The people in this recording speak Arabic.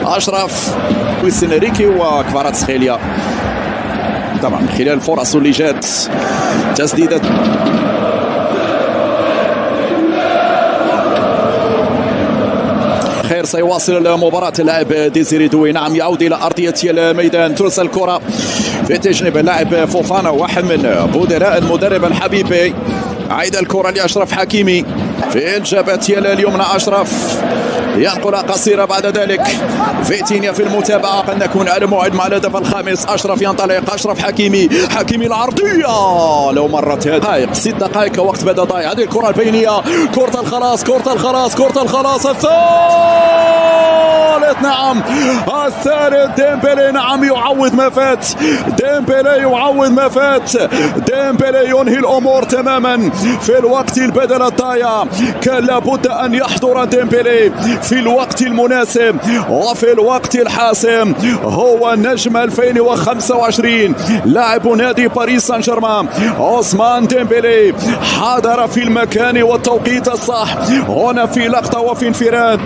أشرف لويس إنريكي وكفاراتسخيليا. طبعا من خلال الفرص اللي جات تسديدة خير سيواصل المباراة اللاعب ديزيري دوي. نعم يعود إلى أرضية الميدان، ترسل الكرة في تجنب اللاعب فوفانا واحد من بدلاء المدرب الحبيبي. عيد الكرة لأشرف حكيمي في الجبهة اليمنى. أشرف ينقل قصيرة، بعد ذلك فيتينيا في المتابعة. قد نكون على موعد مع الهدف الخامس. أشرف ينطلق، أشرف حكيمي العرضية لو مرت دقائق 6 دقائق وقت بدا ضايع. هذه الكرة البينية، كرة الخلاص الثالث. نعم الثالث ديمبلي. نعم يعوض ما فات ديمبلي ينهي الأمور تماما في الوقت البدل الضايع. كان لابد أن يحضر ديمبلي في الوقت المناسب وفي الوقت الحاسم. هو نجم 2025 لاعب نادي باريس سان جيرمان عثمان ديمبلي حضر في المكان والتوقيت الصح هنا في لقطة وفي انفراد.